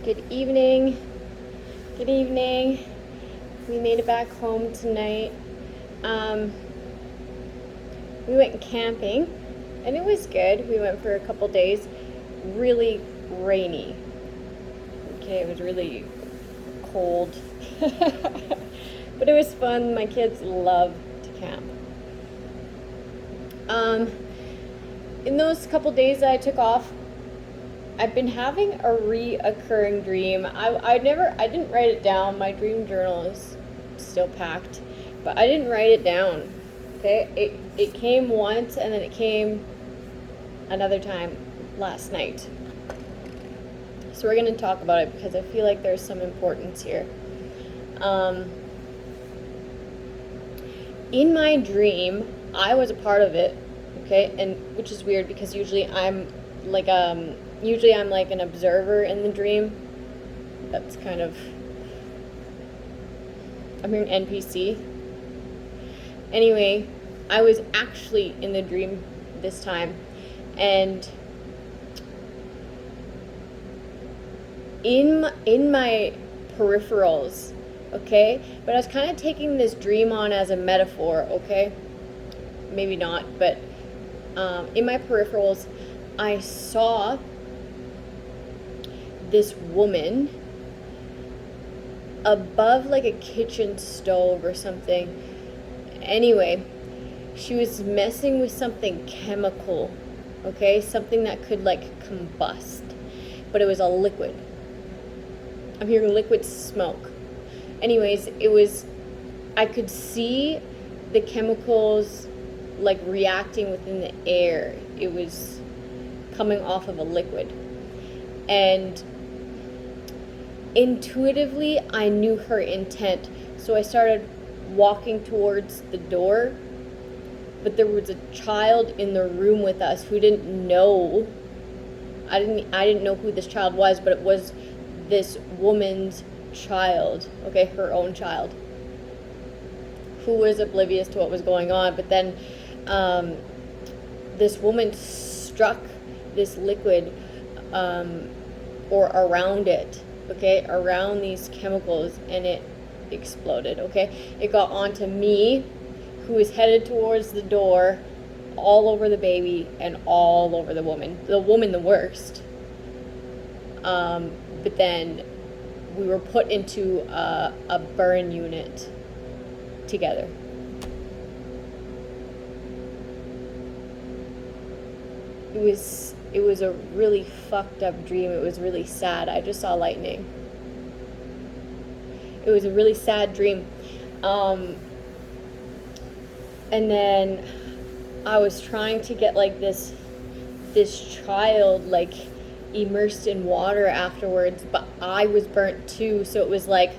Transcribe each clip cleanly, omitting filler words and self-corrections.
Good evening. Good evening. We made it back home tonight. We went camping and it was good. We went for a couple days. Really rainy. Okay, it was really cold. But it was fun. My kids love to camp. In those couple days that I took off, I've been having a reoccurring dream. I didn't write it down. My dream journal is still packed, but I didn't write it down. Okay, it came once and then it came another time last night. So we're gonna talk about it because I feel like there's some importance here. In my dream, I was a part of it. Okay, and which is weird because usually I'm like an observer in the dream. That's kind of, I'm hearing NPC. Anyway, I was actually in the dream this time, and in my peripherals, okay? But I was kind of taking this dream on as a metaphor, okay? Maybe not, but in my peripherals, I saw this woman above like a kitchen stove or something. Anyway, she was messing with something chemical, okay? Something that could like combust, but it was a liquid. I'm hearing liquid smoke. Anyways, I could see the chemicals like reacting within the air. It was coming off of a liquid. And intuitively, I knew her intent. So I started walking towards the door, but there was a child in the room with us who didn't know. I didn't know who this child was, but it was this woman's child, okay, her own child, who was oblivious to what was going on. But then this woman struck this liquid or around it, okay, around these chemicals, and it exploded, okay? It got onto me, who was headed towards the door, all over the baby and all over the woman the worst. But then we were put into a burn unit together. It was a really fucked up dream. It was really sad. I just saw lightning. It was a really sad dream. And then I was trying to get like this child like immersed in water afterwards, but I was burnt too. So it was like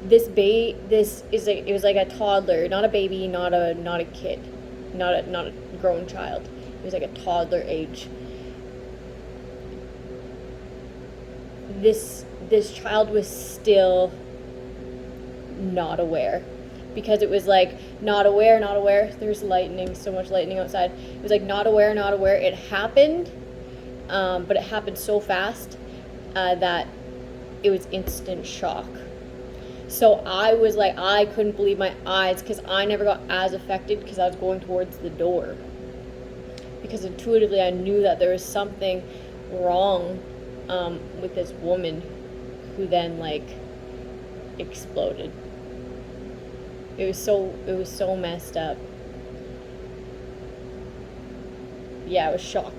it was like a toddler, not a baby, not a kid, not a grown child. It was like a toddler age. This child was still not aware, because it was like not aware. There's lightning, so much lightning outside. It was like not aware. It happened, but it happened so fast that it was instant shock. So I was like, I couldn't believe my eyes, because I never got as affected because I was going towards the door. Because intuitively I knew that there was something wrong with this woman, who then like exploded. It was so messed up. Yeah, it was shock,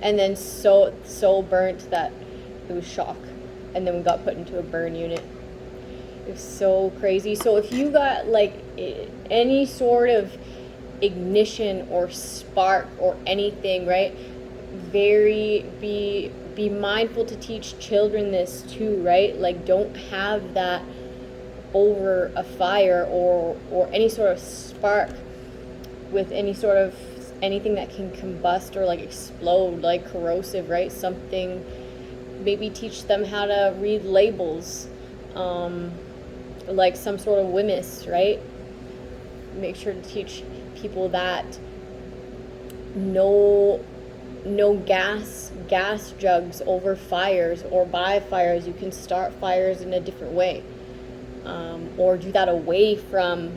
and then so burnt that it was shock, and then we got put into a burn unit. It was so crazy. So if you got like any sort of ignition or spark or anything, right? Be mindful to teach children this too, right? Like, don't have that over a fire or any sort of spark with any sort of anything that can combust or like explode, like corrosive, right? Something. Maybe teach them how to read labels, like some sort of Wemyss, right? Make sure to teach people that know no gas jugs over fires or by fires. You can start fires in a different way, or do that away from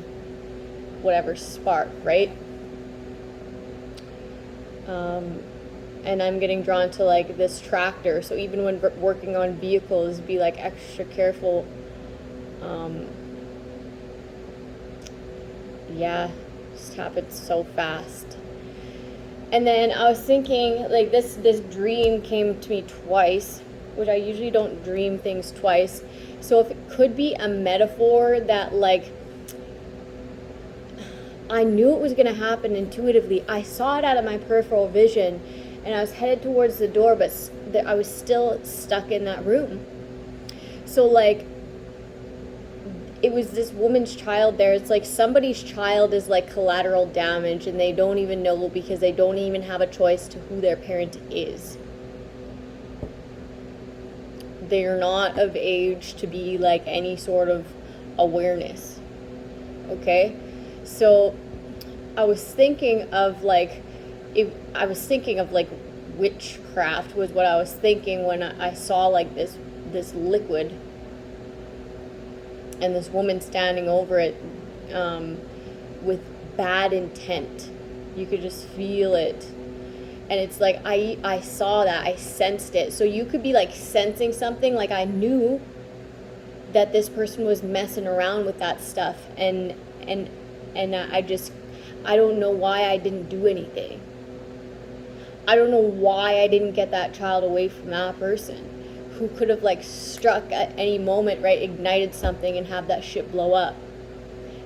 whatever spark, right? And I'm getting drawn to like this tractor, so even when working on vehicles, be like extra careful. Yeah, just happened so fast. And then I was thinking, like, this dream came to me twice, which I usually don't dream things twice. So if it could be a metaphor that, like, I knew it was going to happen intuitively. I saw it out of my peripheral vision, and I was headed towards the door, but I was still stuck in that room. So, like, it was this woman's child there. It's like somebody's child is like collateral damage, and they don't even know because they don't even have a choice to who their parent is. They're not of age to be like any sort of awareness. Okay? So I was thinking of like, witchcraft was what I was thinking when I saw like this liquid and this woman standing over it with bad intent. You could just feel it. And it's like I saw that, I sensed it. So you could be like sensing something, like I knew that this person was messing around with that stuff, and I don't know why I didn't do anything. I don't know why I didn't get that child away from that person who could have like struck at any moment, right? Ignited something and have that shit blow up.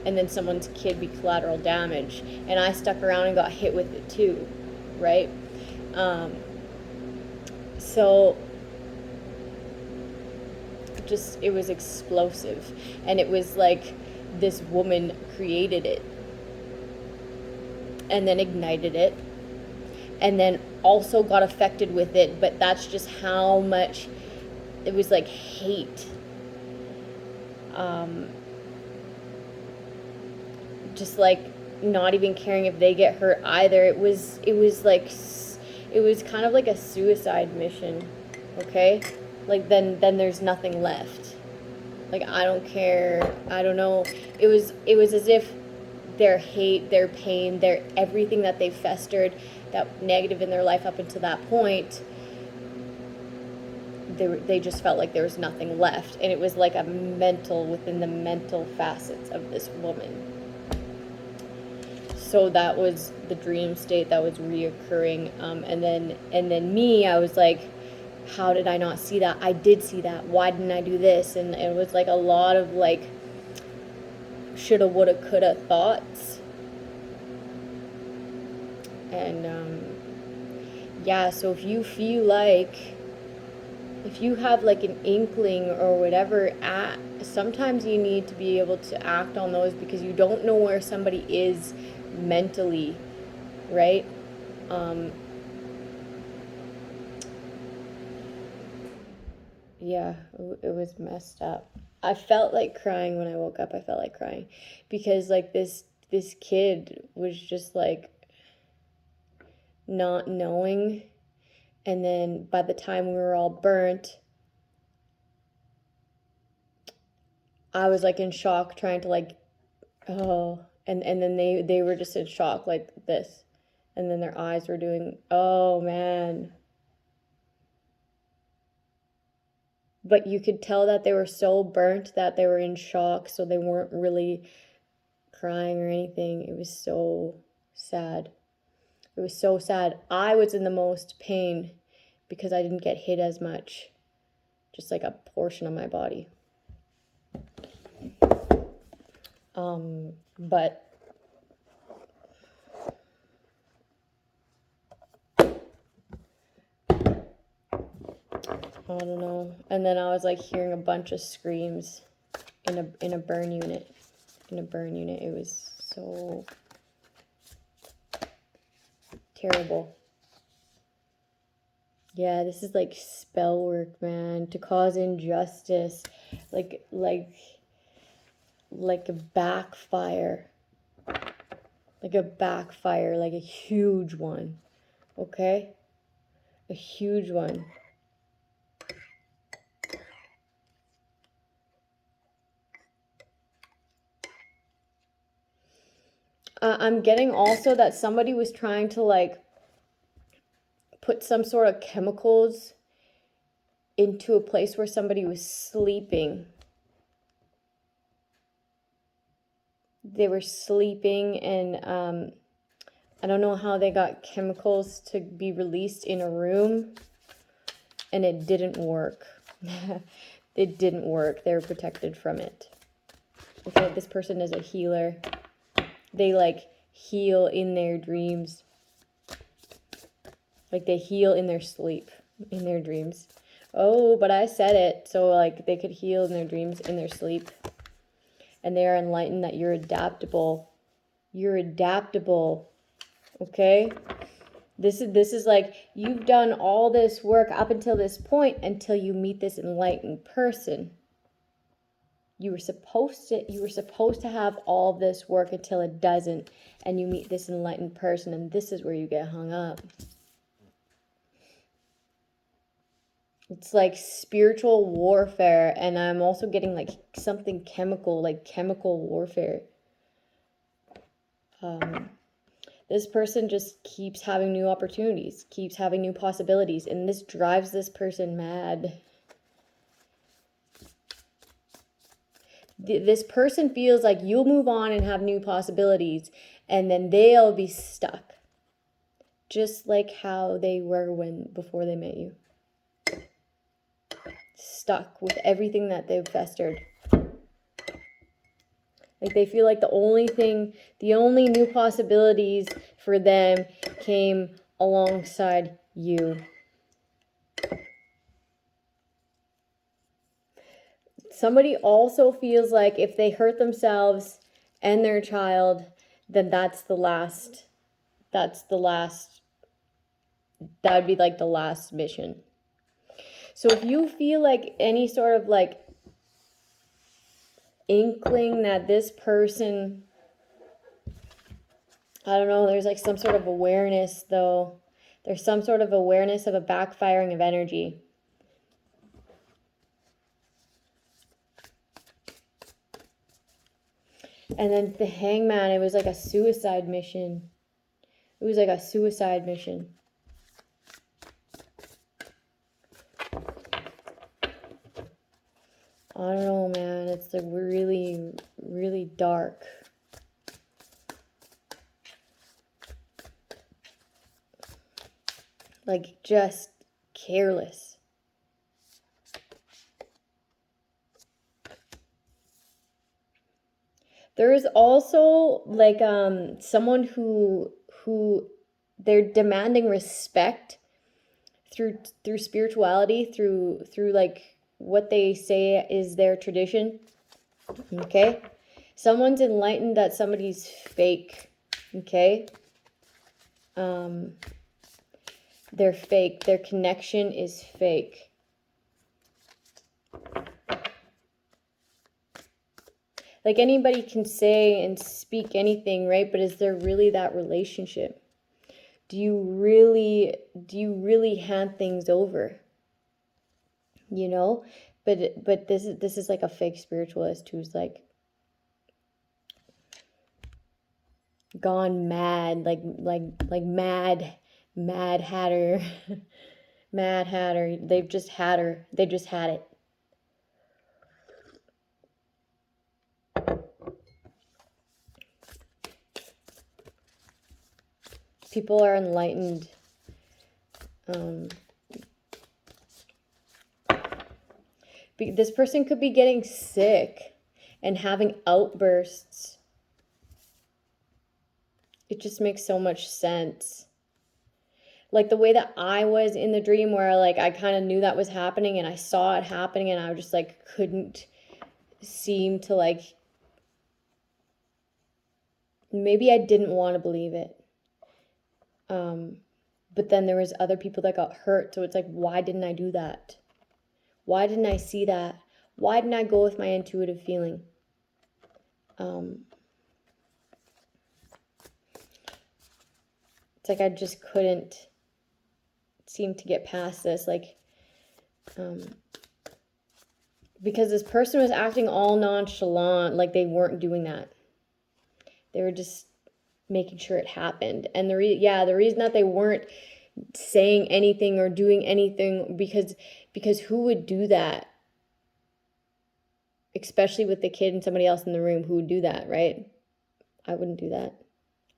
And then someone's kid be collateral damage. And I stuck around and got hit with it too, right? So just, it was explosive. And it was like this woman created it and then ignited it and then also got affected with it. But that's just how much it was like hate. Just like not even caring if they get hurt either. It was kind of like a suicide mission. Okay? Like then there's nothing left. Like I don't care. I don't know. It was as if their hate, their pain, their everything that they festered, that negative in their life up until that point, they just felt like there was nothing left. And it was like a mental, within the mental facets of this woman. So that was the dream state that was reoccurring. And then me, I was like, how did I not see that? I did see that. Why didn't I do this? And it was like a lot of like shoulda, woulda, coulda thoughts. And yeah, so if you feel like, if you have like an inkling or whatever, sometimes you need to be able to act on those because you don't know where somebody is mentally, right? Yeah, it was messed up. I felt like crying when I woke up. I felt like crying because like this kid was just like not knowing, and then by the time we were all burnt, I was like in shock trying to like, oh, and then they were just in shock like this, and then their eyes were doing, oh man. But you could tell that they were so burnt that they were in shock, so they weren't really crying or anything. It was so sad. It was so sad. I was in the most pain because I didn't get hit as much. Just like a portion of my body. But I don't know. And then I was like hearing a bunch of screams in a burn unit. In a burn unit. It was so terrible. Yeah, this is like spell work, man. To cause injustice. Like a backfire. Like a backfire, like a huge one. Okay? A huge one. I'm getting also that somebody was trying to like put some sort of chemicals into a place where somebody was sleeping. They were sleeping, and I don't know how they got chemicals to be released in a room, and it didn't work. It didn't work. They were protected from it. Okay, this person is a healer. They like heal in their dreams. Like they heal in their sleep, in their dreams. Oh, but I said it. So like they could heal in their dreams, in their sleep. And they are enlightened that you're adaptable. You're adaptable. Okay? This is like you've done all this work up until this point until you meet this enlightened person. You were supposed to have all this work until it doesn't, and you meet this enlightened person, and this is where you get hung up. It's like spiritual warfare, and I'm also getting like something chemical, like chemical warfare. This person just keeps having new opportunities, keeps having new possibilities, and this drives this person mad. This person feels like you'll move on and have new possibilities, and then they'll be stuck. Just like how they were before they met you. Stuck with everything that they've festered. Like they feel like the only new possibilities for them came alongside you. Somebody also feels like if they hurt themselves and their child, then that would be like the last mission. So if you feel like any sort of like inkling that this person, I don't know, there's like some sort of awareness though. There's some sort of awareness of a backfiring of energy. And then the hangman, it was like a suicide mission. It was like a suicide mission. I don't know, man. It's like really, really dark. Like just careless. There is also like someone who they're demanding respect through spirituality, through like what they say is their tradition. Okay? Someone's enlightened that somebody's fake. Okay? They're fake. Their connection is fake. Like anybody can say and speak anything, right? But is there really that relationship? Do you really hand things over? You know? But this is like a fake spiritualist who's like gone mad, like mad hatter. Mad hatter. They've just had her. They just had it. People are enlightened. This person could be getting sick and having outbursts. It just makes so much sense. Like the way that I was in the dream where like I kind of knew that was happening and I saw it happening and I just like couldn't seem to like, maybe I didn't want to believe it. But then there was other people that got hurt. So it's like, why didn't I do that? Why didn't I see that? Why didn't I go with my intuitive feeling? It's like I just couldn't seem to get past this, like, because this person was acting all nonchalant, like they weren't doing that. They were just making sure it happened. And the reason that they weren't saying anything or doing anything, because who would do that? Especially with the kid and somebody else in the room, who would do that, right? I wouldn't do that.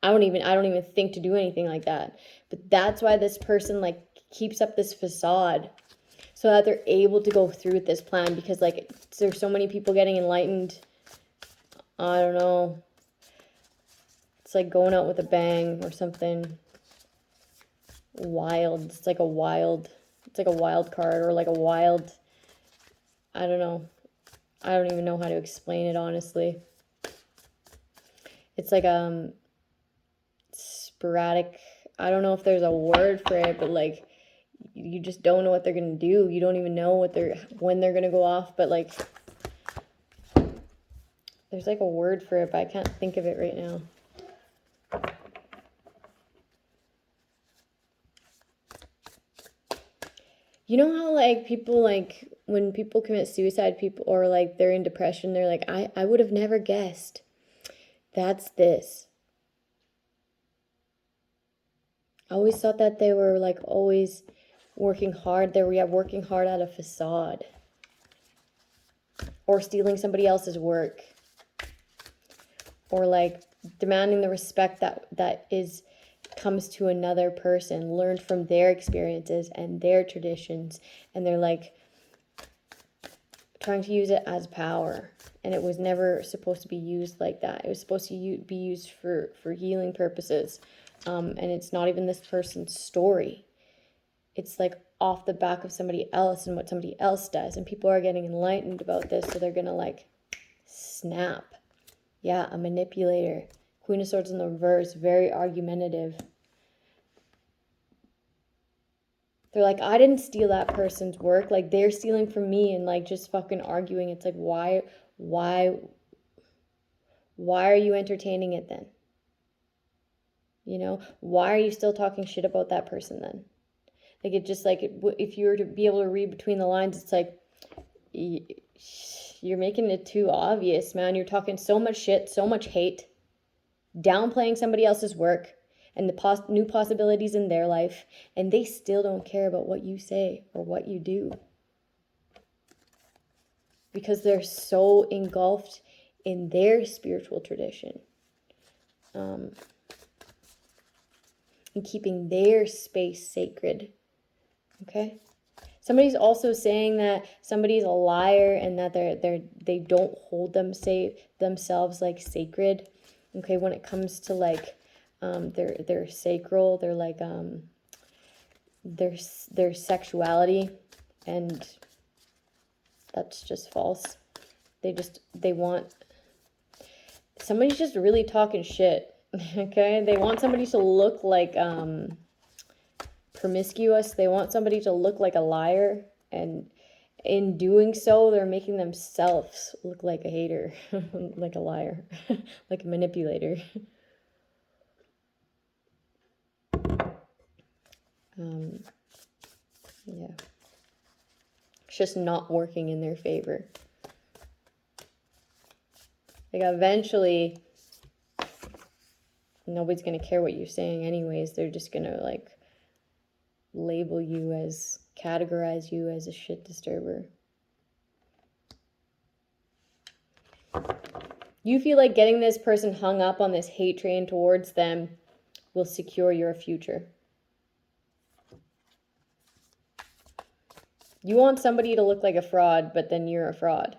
I don't even think to do anything like that. But that's why this person like keeps up this facade, so that they're able to go through with this plan, because like there's so many people getting enlightened. I don't know. It's like going out with a bang or something wild. It's like a wild card, or like a wild, I don't know. I don't even know how to explain it, honestly. It's like sporadic. I don't know if there's a word for it, but like you just don't know what they're gonna do. You don't even know when they're gonna go off, but like there's like a word for it, but I can't think of it right now. You know how like people, like when people commit suicide, people, or like they're in depression, they're like, I would have never guessed. That's this. I always thought that they were like always working hard. They were working hard at a facade, or stealing somebody else's work, or like demanding the respect that comes to another person, learned from their experiences and their traditions, and they're like trying to use it as power. And it was never supposed to be used like that. It was supposed to be used for healing purposes. And it's not even this person's story. It's like off the back of somebody else and what somebody else does. And people are getting enlightened about this, so they're gonna like snap. Yeah, a manipulator. Queen of Swords in the reverse, very argumentative. They're like, I didn't steal that person's work. Like, they're stealing from me, and like just fucking arguing. It's like, why are you entertaining it then? You know, why are you still talking shit about that person then? Like, it just like, if you were to be able to read between the lines, it's like, you're making it too obvious, man. You're talking so much shit, so much hate, downplaying somebody else's work and the new possibilities in their life, and they still don't care about what you say or what you do, because they're so engulfed in their spiritual tradition, and keeping their space sacred. Okay? Somebody's also saying that somebody's a liar, and that they don't hold themselves like sacred. Okay, when it comes to like their sacral, they're like their sexuality, and that's just false. They want, somebody's just really talking shit. Okay, they want somebody to look like promiscuous. They want somebody to look like a liar, and in doing so, they're making themselves look like a hater, like a liar, like a manipulator. Yeah. It's just not working in their favor. Like, eventually, nobody's going to care what you're saying anyways. They're just going to, like, label you as, categorize you as a shit disturber. You feel like getting this person hung up on this hate train towards them will secure your future. You want somebody to look like a fraud, but then you're a fraud.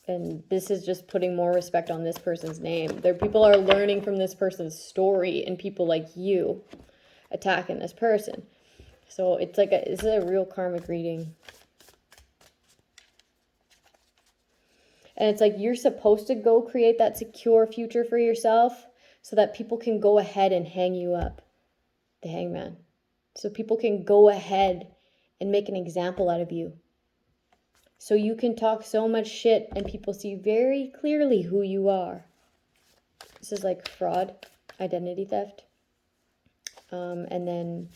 And this is just putting more respect on this person's name. People are learning from this person's story, and people like you attacking this person. So it's like this is a real karmic reading. And it's like you're supposed to go create that secure future for yourself, so that people can go ahead and hang you up. The hangman. So people can go ahead and make an example out of you. So you can talk so much shit and people see very clearly who you are. This is like fraud, identity theft. And then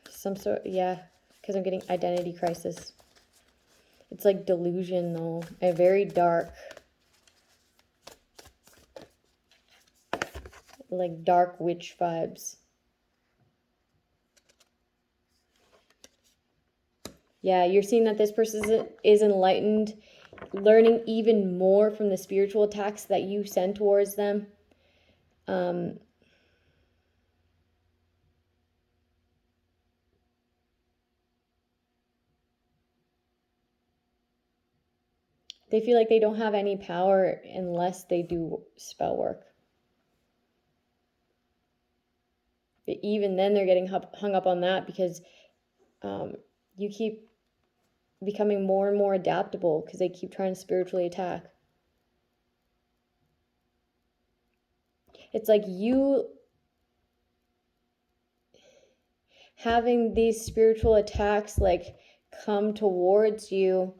some sort, yeah, because I'm getting identity crisis. It's like delusion though, a very dark, like dark witch vibes. Yeah, you're seeing that this person is enlightened, learning even more from the spiritual attacks that you send towards them. They feel like they don't have any power unless they do spell work. But even then, they're getting hung up on that because you keep becoming more and more adaptable because they keep trying to spiritually attack. It's like you having these spiritual attacks like come towards you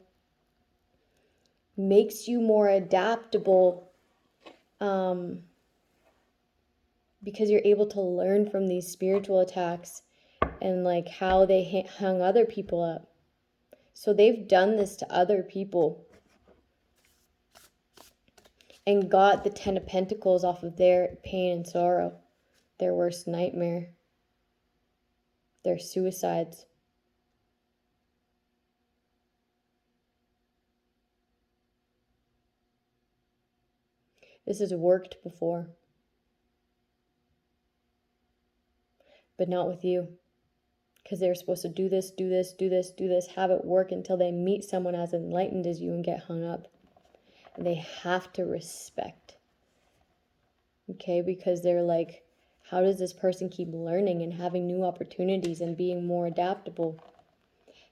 makes you more adaptable, because you're able to learn from these spiritual attacks and like how they hung other people up. So they've done this to other people and got the 10 of Pentacles off of their pain and sorrow, their worst nightmare, their suicides. This has worked before, but not with you, because they're supposed to do this, do this, do this, do this, have it work until they meet someone as enlightened as you and get hung up. And they have to respect, okay, because they're like, how does this person keep learning and having new opportunities and being more adaptable?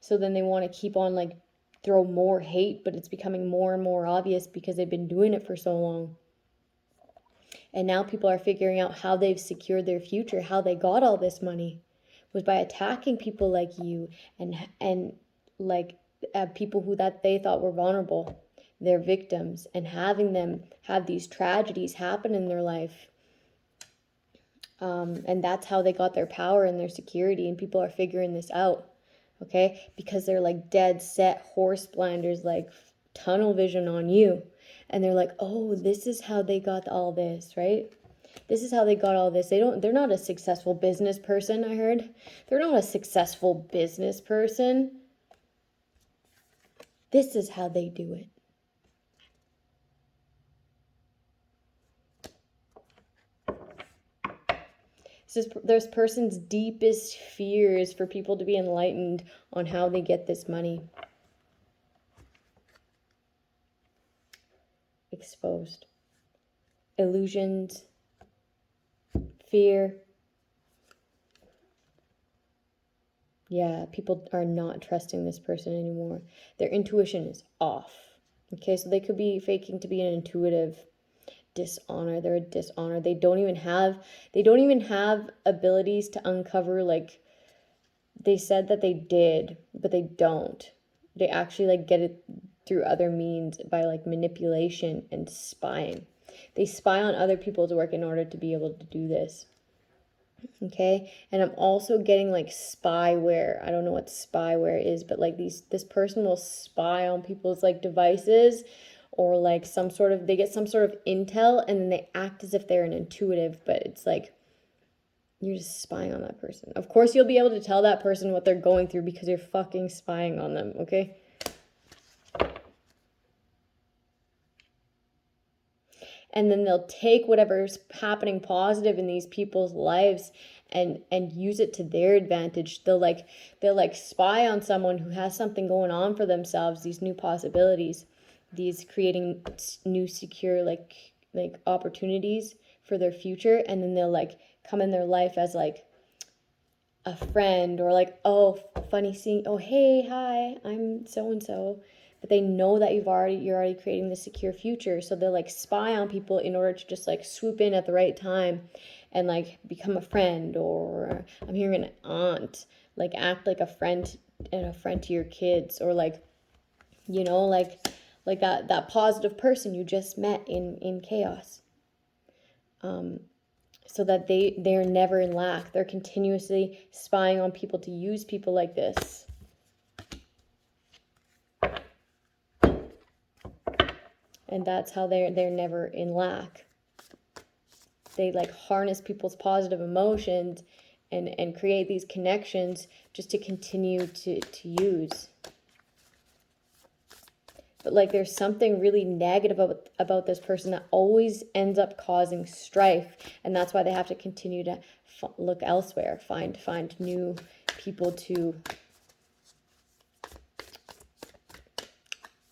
So then they want to keep on like throw more hate, but it's becoming more and more obvious because they've been doing it for so long. And now people are figuring out how they've secured their future, how they got all this money was by attacking people like you and like people who that they thought were vulnerable, their victims, and having them have these tragedies happen in their life. And that's how they got their power and their security, and people are figuring this out, okay? Because they're like dead set horse blinders, like tunnel vision on you. And they're like, oh, this is how they got all this, right? This is how they got all this. They're not a successful business person, I heard. They're not a successful business person. This is how they do it. This person's deepest fear is for people to be enlightened on how they get this money. Exposed. Illusions. Fear. Yeah, people are not trusting this person anymore. Their intuition is off. Okay, so they could be faking to be an intuitive. Dishonor. They're a dishonor. They don't even have abilities to uncover, like they said that they did, but they don't. They actually like get it through other means by like manipulation and spying. They spy on other people's work in order to be able to do this. Okay, and I'm also getting like spyware. I don't know what spyware is, but like this person will spy on people's like devices, or like they get some sort of intel and then they act as if they're an intuitive, but it's like you're just spying on that person. Of course you'll be able to tell that person what they're going through because you're fucking spying on them, okay? And then they'll take whatever's happening positive in these people's lives and use it to their advantage. They'll spy on someone who has something going on for themselves, these new possibilities, these creating new secure like opportunities for their future, and then they'll like come in their life as like a friend, or like, oh, funny seeing, oh hey, hi, I'm so and so. But they know that you're already creating this secure future, so they'll like spy on people in order to just like swoop in at the right time and like become a friend. Or I'm hearing an aunt, like act like a friend and a friend to your kids, or like, you know, like that positive person you just met in chaos. so that they're never in lack. They're continuously spying on people to use people like this. And that's how they're never in lack. They like harness people's positive emotions and create these connections just to continue to use. But like there's something really negative about this person that always ends up causing strife, and that's why they have to continue to look elsewhere, find new people to,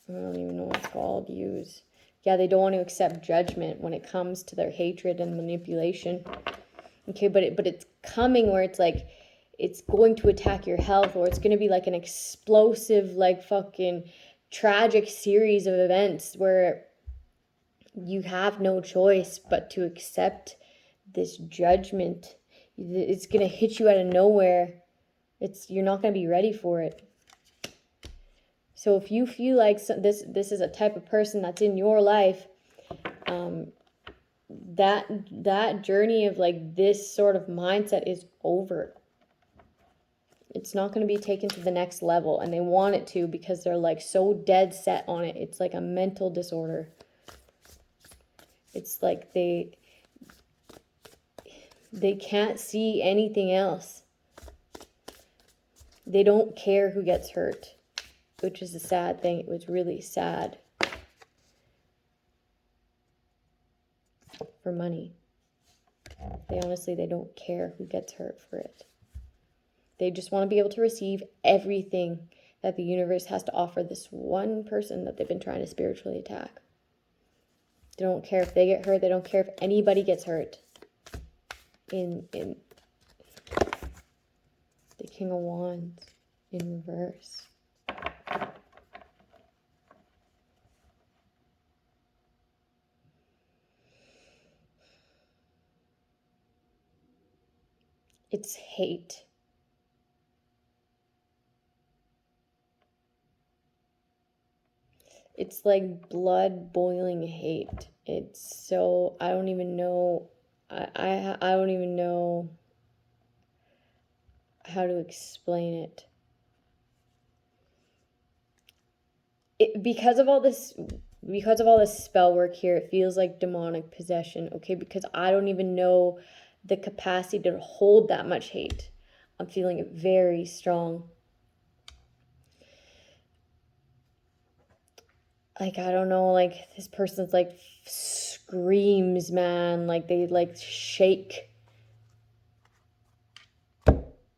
I don't even know what it's called, use. Yeah, they don't want to accept judgment when it comes to their hatred and manipulation. Okay, but it's coming where it's like it's going to attack your health, or it's going to be like an explosive, like fucking tragic series of events where you have no choice but to accept this judgment. It's going to hit you out of nowhere. You're not going to be ready for it. So if you feel like this is a type of person that's in your life, that journey of like this sort of mindset is over. It's not going to be taken to the next level, and they want it to because they're like so dead set on it. It's like a mental disorder. It's like they can't see anything else. They don't care who gets hurt, which is a sad thing. It was really sad. For money. They don't care who gets hurt for it. They just want to be able to receive everything that the universe has to offer this one person that they've been trying to spiritually attack. They don't care if they get hurt. They don't care if anybody gets hurt. In the King of Wands in reverse. It's hate. It's like blood boiling hate. It's so, I don't even know, I don't even know how to explain it. Because of all this spell work here, it feels like demonic possession, okay? Because I don't even know the capacity to hold that much hate. I'm feeling it very strong. Like, I don't know, like, this person's, like, screams, man. Like, they, like, shake.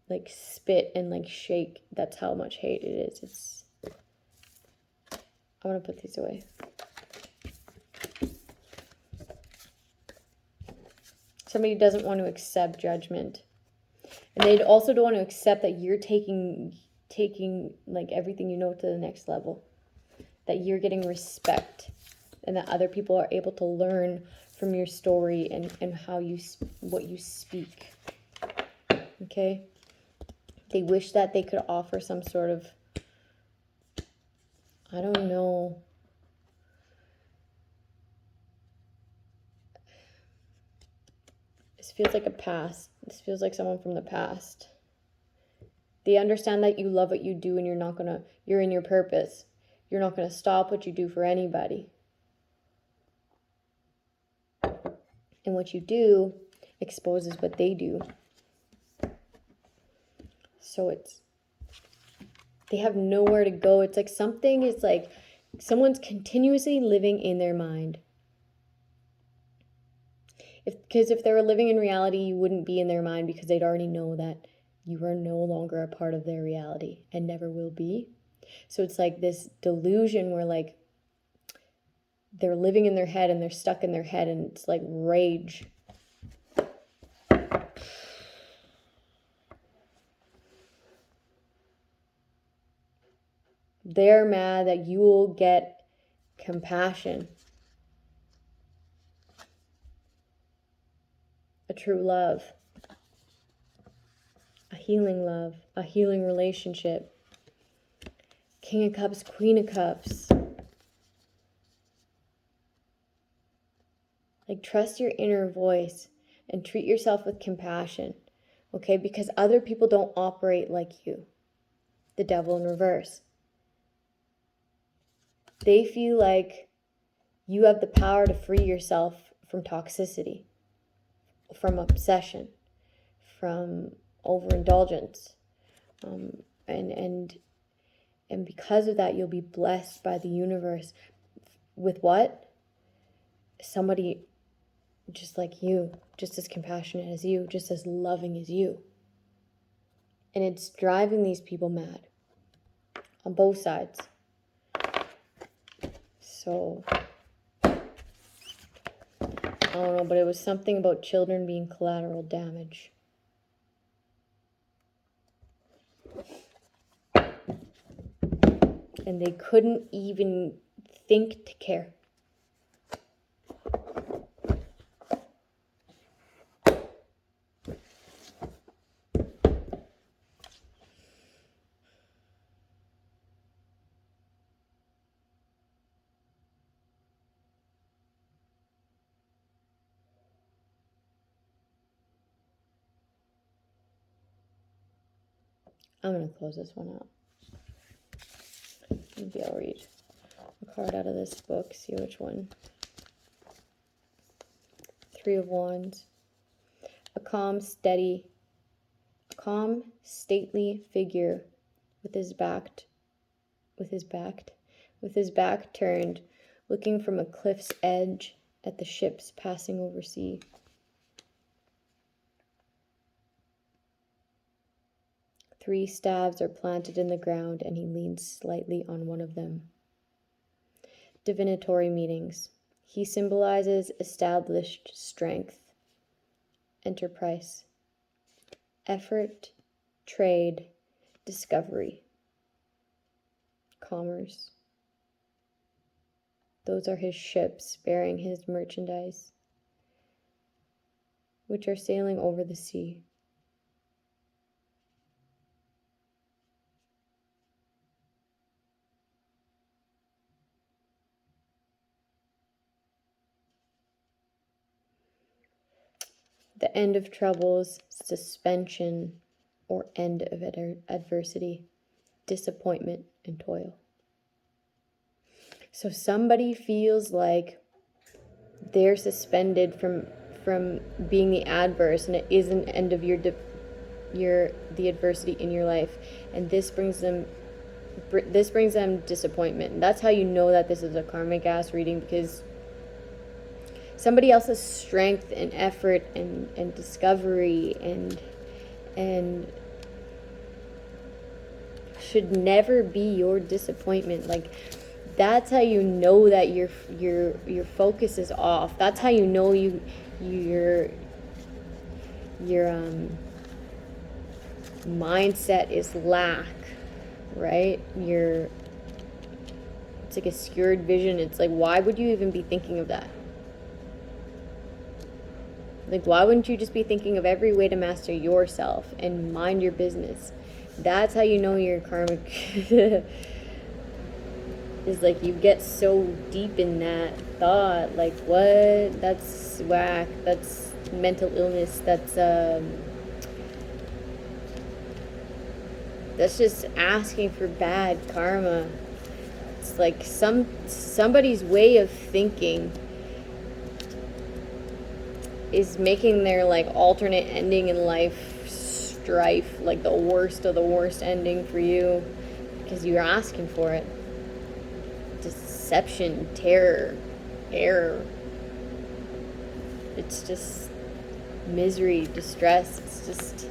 Like, spit and, like, shake. That's how much hate it is. I'm going to put these away. Somebody doesn't want to accept judgment. And they also don't want to accept that you're taking like, everything you know to the next level. That you're getting respect, and that other people are able to learn from your story and what you speak. Okay? They wish that they could offer some sort of, I don't know, this feels like a past. This feels like someone from the past. They understand that you love what you do, and you're in your purpose. You're not going to stop what you do for anybody. And what you do exposes what they do. So they have nowhere to go. It's like someone's continuously living in their mind. Because if they were living in reality, you wouldn't be in their mind, because they'd already know that you are no longer a part of their reality and never will be. So it's like this delusion where like they're living in their head and they're stuck in their head, and it's like rage. They're mad that you will get compassion. A true love. A healing love. A healing relationship. King of Cups, Queen of Cups. Like, trust your inner voice and treat yourself with compassion, okay? Because other people don't operate like you. The devil in reverse. They feel like you have the power to free yourself from toxicity, from obsession, from overindulgence. And because of that, you'll be blessed by the universe with what? Somebody just like you, just as compassionate as you, just as loving as you. And it's driving these people mad on both sides. So, I don't know, but it was something about children being collateral damage. And they couldn't even think to care. I'm going to close this one out. Maybe I'll read a card out of this book, see which one. Three of Wands. A calm, stately figure with his back turned, looking from a cliff's edge at the ships passing over sea. Three staves are planted in the ground, and he leans slightly on one of them. Divinatory meanings. He symbolizes established strength, enterprise, effort, trade, discovery, commerce. Those are his ships bearing his merchandise, which are sailing over the sea. The end of troubles, suspension, or end of adversity, disappointment, and toil. So somebody feels like they're suspended from being the adverse, and it is an end of the adversity in your life, and this brings them disappointment. And that's how you know that this is a karmic ass reading, because somebody else's strength and effort and discovery and should never be your disappointment. Like, that's how you know that your focus is off. That's how you know your mindset is lack, right? It's like a skewed vision. It's like, why would you even be thinking of that? Like, why wouldn't you just be thinking of every way to master yourself and mind your business? That's how you know you're karmic. Is like, you get so deep in that thought. Like, what? That's whack. That's mental illness. That's just asking for bad karma. It's like somebody's way of thinking is making their like alternate ending in life strife, like the worst of the worst ending for you, because you're asking for it. Deception, terror, error. It's just misery, distress. It's just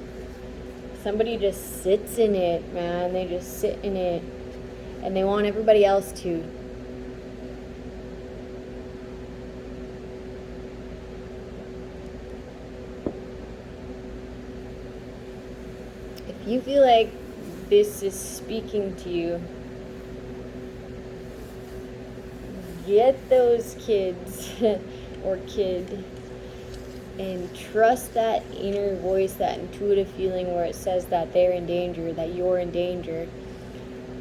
somebody just sits in it, man. They just sit in it, and they want everybody else to. If you feel like this is speaking to you, get those kids or kid and trust that inner voice, that intuitive feeling where it says that they're in danger, that you're in danger,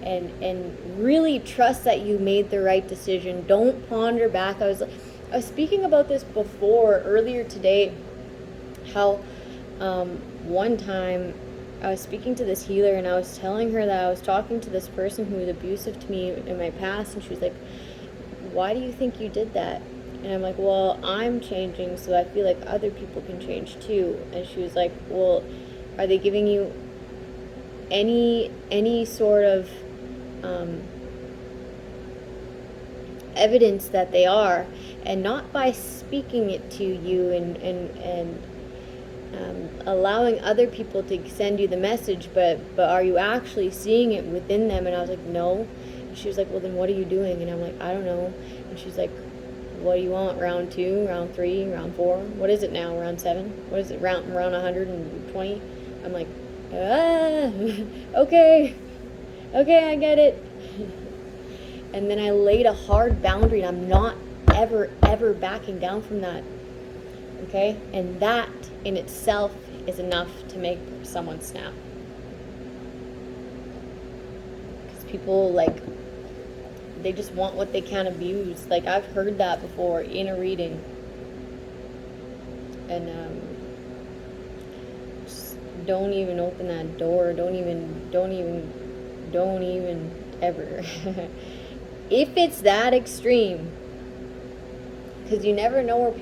and really trust that you made the right decision. Don't ponder back. I was speaking about this earlier today, how one time I was speaking to this healer, and I was telling her that I was talking to this person who was abusive to me in my past, and she was like, why do you think you did that? And I'm like, well, I'm changing, so I feel like other people can change too. And she was like, well, are they giving you any sort of evidence that they are? And not by speaking it to you and allowing other people to send you the message, but are you actually seeing it within them? And I was like, no. And she was like, well, then what are you doing? And I'm like, I don't know. And she's like, what do you want? Round 2, round 3, round 4? What is it now? Round 7? What is it? Round 120? I'm like, okay, I get it. And then I laid a hard boundary, and I'm not ever backing down from that. Okay? And that in itself is enough to make someone snap. Because people, like, they just want what they can't abuse. Like, I've heard that before in a reading. And just don't even open that door. Don't even ever. If it's that extreme, because you never know where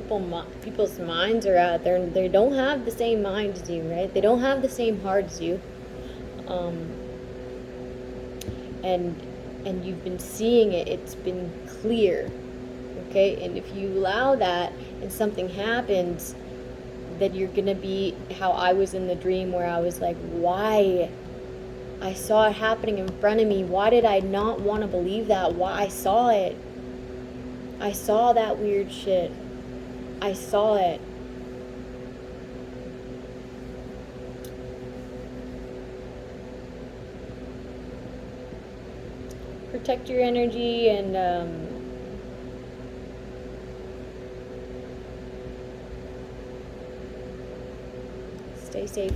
people's minds are at. They don't have the same mind as you, right? They don't have the same heart as you. And you've been seeing it. It's been clear, okay? And if you allow that and something happens, then you're gonna be how I was in the dream, where I was like, why? I saw it happening in front of me. Why did I not want to believe that? Why? I saw it. I saw that weird shit. I saw it. Protect your energy and stay safe.